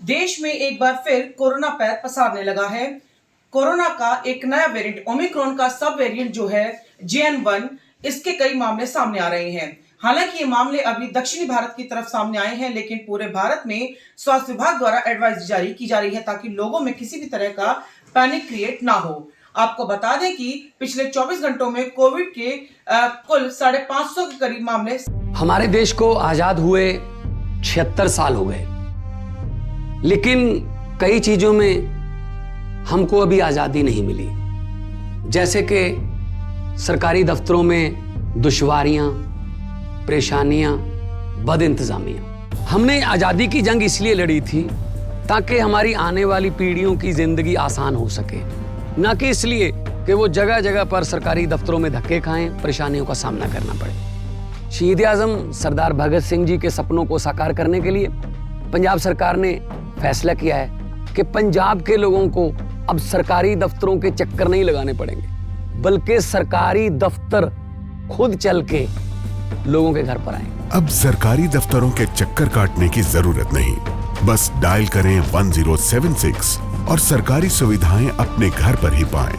देश में एक बार फिर कोरोना पैर पसारने लगा है। कोरोना का एक नया वेरिएंट ओमिक्रॉन का सब वेरिएंट जो है JN1, इसके कई मामले सामने आ रहे हैं। हालांकि ये मामले अभी दक्षिणी भारत की तरफ सामने आए हैं, लेकिन पूरे भारत में स्वास्थ्य विभाग द्वारा एडवाइस जारी की जा रही है ताकि लोगों में किसी भी तरह का पैनिक क्रिएट ना हो। आपको बता दें कि पिछले 24 घंटों में कोविड के कुल 550 के करीब मामले। हमारे देश को आजाद हुए 76 साल हो गए, लेकिन कई चीजों में हमको अभी आजादी नहीं मिली। जैसे कि सरकारी दफ्तरों में दुश्वारियां, परेशानियां, बदइंतजामियां। हमने आजादी की जंग इसलिए लड़ी थी ताकि हमारी आने वाली पीढ़ियों की जिंदगी आसान हो सके, ना कि इसलिए कि वो जगह जगह पर सरकारी दफ्तरों में धक्के खाएं, परेशानियों का सामना करना पड़े। शहीद आजम सरदार भगत सिंह जी के सपनों को साकार करने के लिए पंजाब सरकार ने फैसला किया है कि पंजाब के लोगों को अब सरकारी दफ्तरों के चक्कर नहीं लगाने पड़ेंगे, बल्कि सरकारी दफ्तर खुद चल के लोगों के घर पर आएंगे। अब सरकारी दफ्तरों के चक्कर काटने की जरूरत नहीं, बस डायल करें 1076 और सरकारी सुविधाएं अपने घर पर ही पाएं।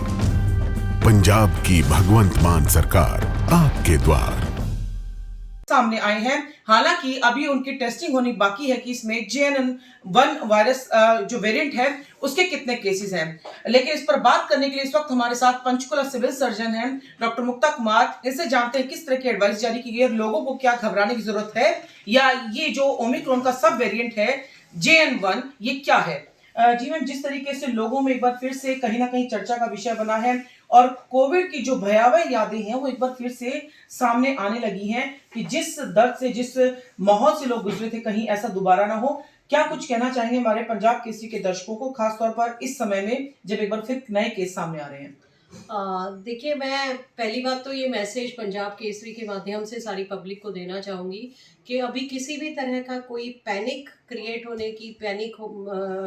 पंजाब की भगवंत मान सरकार आपके द्वार सामने आए हैं। हालांकि अभी उनकी टेस्टिंग होनी बाकी है कि इसमें JN1 वायरस जो वेरिएंट है उसके कितने केसेस हैं। लेकिन इस पर बात करने के लिए इस वक्त हमारे साथ पंचकुला सिविल सर्जन हैं डॉक्टर मुक्ता कुमार। इनसे जानते हैं किस तरह की एडवाइस जारी की गई है, लोगों को क्या घबराने की जरूरत है, या ये जो ओमिक्रॉन का सब वेरिएंट है JN1 ये क्या है। जी मैम, जिस तरीके से लोगों में एक बार फिर से कहीं ना कहीं चर्चा का विषय बना है और कोविड की जो भयावह यादें हैं वो एक बार फिर से सामने आने लगी हैं कि जिस दर्द से, जिस माहौल से लोग गुजरे थे, कहीं ऐसा दोबारा ना हो। क्या कुछ कहना चाहेंगे हमारे पंजाब केसरी के दर्शकों को, खासतौर पर इस समय में जब एक बार फिर नए केस सामने आ रहे हैं। देखिए, मैं पहली बात तो ये मैसेज पंजाब केसरी के माध्यम से सारी पब्लिक को देना चाहूँगी कि अभी किसी भी तरह का कोई पैनिक क्रिएट होने की,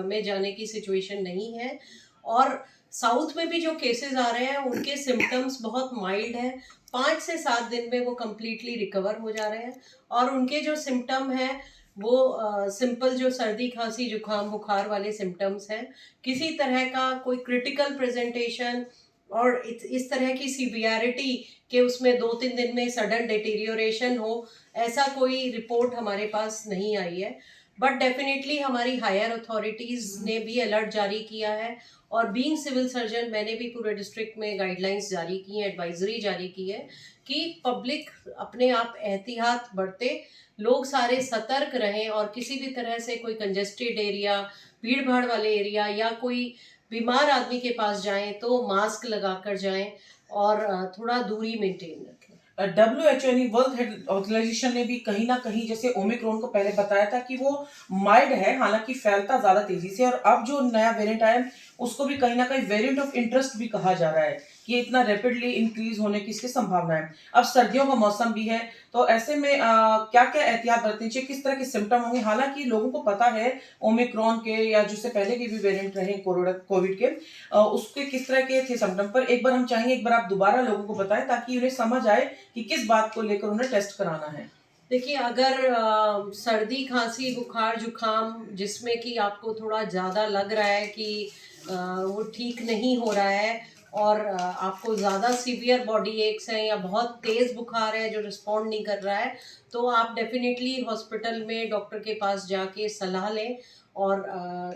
में जाने की सिचुएशन नहीं है। और साउथ में भी जो केसेस आ रहे हैं उनके सिम्टम्स बहुत माइल्ड हैं, 5 से 7 दिन में वो कम्प्लीटली रिकवर हो जा रहे हैं। और उनके जो सिम्टम हैं वो सिंपल जो सर्दी, खांसी, जुकाम, बुखार वाले सिम्टम्स हैं। किसी तरह का कोई क्रिटिकल प्रेजेंटेशन और इस तरह की सीवियरिटी कि उसमें 2-3 दिन में सडन डिटीरियोरेशन हो, ऐसा कोई रिपोर्ट हमारे पास नहीं आई है। बट डेफिनेटली हमारी हायर अथॉरिटीज़ ने भी अलर्ट जारी किया है और बीइंग सिविल सर्जन मैंने भी पूरे डिस्ट्रिक्ट में गाइडलाइंस जारी की हैं, एडवाइजरी जारी की है कि पब्लिक अपने आप एहतियात बरते, लोग सारे सतर्क रहें और किसी भी तरह से कोई कंजेस्टेड एरिया, भीड़ भाड़ वाले एरिया या कोई बीमार आदमी के पास जाएं तो मास्क लगाकर जाएं और थोड़ा दूरी मेंटेन रखें। WHO यानी वर्ल्ड हेल्थ ऑर्गेनाइजेशन ने भी कहीं ना कहीं, जैसे ओमिक्रॉन को पहले बताया था कि वो माइल्ड है, हालांकि फैलता ज्यादा तेजी से, और अब जो नया वेरिएंट आया उसको भी कहीं ना कहीं वेरिएंट ऑफ इंटरेस्ट भी कहा जा रहा है कि ये इतना रैपिडली इंक्रीज होने की इसकी संभावना है। अब सर्दियों का मौसम भी है, तो ऐसे में क्या क्या एहतियात बरतनी चाहिए, किस तरह के सिम्टम होंगे। हालांकि लोगों को पता है ओमिक्रॉन के या जिससे पहले के भी वेरिएंट रहे कोविड के, उसके किस तरह के थे सिम्टम, पर एक बार हम चाहेंगे एक बार आप दोबारा लोगों को बताएं ताकि उन्हें समझ आए कि किस बात को लेकर उन्हें टेस्ट कराना है। देखिए, अगर सर्दी, खांसी, बुखार, जुकाम जिसमें कि आपको थोड़ा ज़्यादा लग रहा है कि वो ठीक नहीं हो रहा है और आपको ज़्यादा सीवियर बॉडी एक्स हैं या बहुत तेज़ बुखार है जो रिस्पॉन्ड नहीं कर रहा है, तो आप डेफिनेटली हॉस्पिटल में डॉक्टर के पास जाके सलाह लें और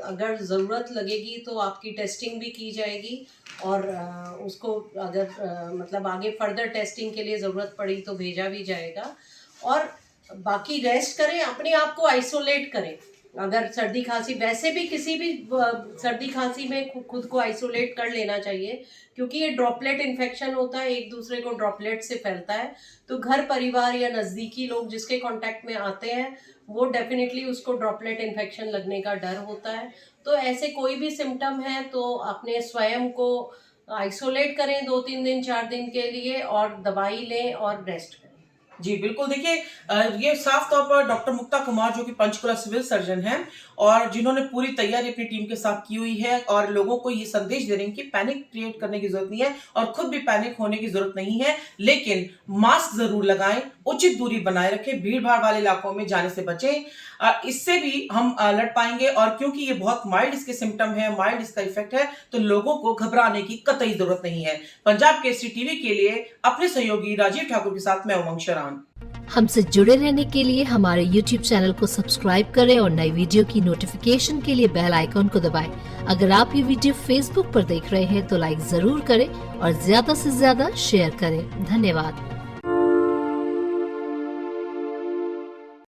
अगर ज़रूरत लगेगी तो आपकी टेस्टिंग भी की जाएगी और उसको अगर मतलब आगे फर्दर टेस्टिंग के लिए ज़रूरत पड़ी तो भेजा भी जाएगा। और बाकी रेस्ट करें, अपने आप को आइसोलेट करें। अगर सर्दी खांसी, वैसे भी किसी भी सर्दी खांसी में खुद को आइसोलेट कर लेना चाहिए क्योंकि ये ड्रॉपलेट इन्फेक्शन होता है, एक दूसरे को ड्रॉपलेट से फैलता है। तो घर परिवार या नज़दीकी लोग जिसके कांटेक्ट में आते हैं वो डेफिनेटली उसको ड्रॉपलेट इन्फेक्शन लगने का डर होता है। तो ऐसे कोई भी सिम्टम है तो अपने स्वयं को आइसोलेट करें 2-3 दिन, 4 दिन के लिए और दवाई लें और रेस्ट करें। जी बिल्कुल, देखिए ये साफ तौर पर डॉक्टर मुक्ता कुमार जो कि पंचकुला सिविल सर्जन हैं और जिन्होंने पूरी तैयारी अपनी टीम के साथ की हुई है और लोगों को ये संदेश दे रहे हैं कि पैनिक क्रिएट करने की जरूरत नहीं है और खुद भी पैनिक होने की जरूरत नहीं है, लेकिन मास्क जरूर लगाएं, उचित दूरी बनाए रखें, भीड़ भाड़ वाले इलाकों में जाने से बचें। इससे भी हम लड़ पाएंगे, और क्योंकि ये बहुत माइल्ड इसके सिम्टम है, माइल्ड इसका इफेक्ट है, तो लोगों को घबराने की कतई जरूरत नहीं है। पंजाब केसरी टीवी के लिए अपने सहयोगी राजीव ठाकुर के साथ मैं उमंग शरान। हमसे जुड़े रहने के लिए हमारे YouTube चैनल को सब्सक्राइब करें और नई वीडियो की नोटिफिकेशन के लिए बेल आइकॉन को दबाएं। अगर आप ये वीडियो Facebook पर देख रहे हैं तो लाइक जरूर करें और ज्यादा से ज्यादा शेयर करें। धन्यवाद।